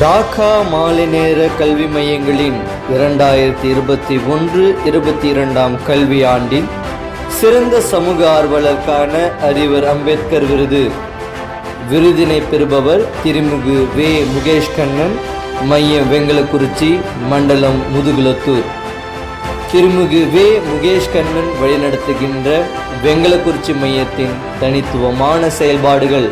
டாக்கா மாலை நேர கல்வி மையங்களின் 2021-22 கல்வி ஆண்டின் சிறந்த சமூக ஆர்வலருக்கான அறிவர் அம்பேத்கர் விருதினை பெறுபவர் திருமிகு வே. முகேஷ் கண்ணன், மையம் வெங்கலக்குறிச்சி, மண்டலம் முதுகுளத்தூர். திருமிகு வே. முகேஷ் கண்ணன் வழிநடத்துகின்ற வெங்கலக்குறிச்சி மையத்தின் தனித்துவமான செயல்பாடுகள்.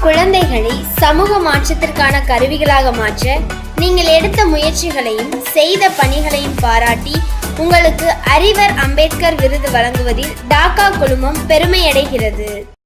குழந்தைகளை சமூக மாற்றத்திற்கான கருவிகளாக மாற்ற நீங்கள் எடுத்த முயற்சிகளையும் செய்த பணிகளையும் பாராட்டி உங்களுக்கு அறிவர் அம்பேத்கர் விருது வழங்குவதில் டாக்கா குழுமம் பெருமையடைகிறது.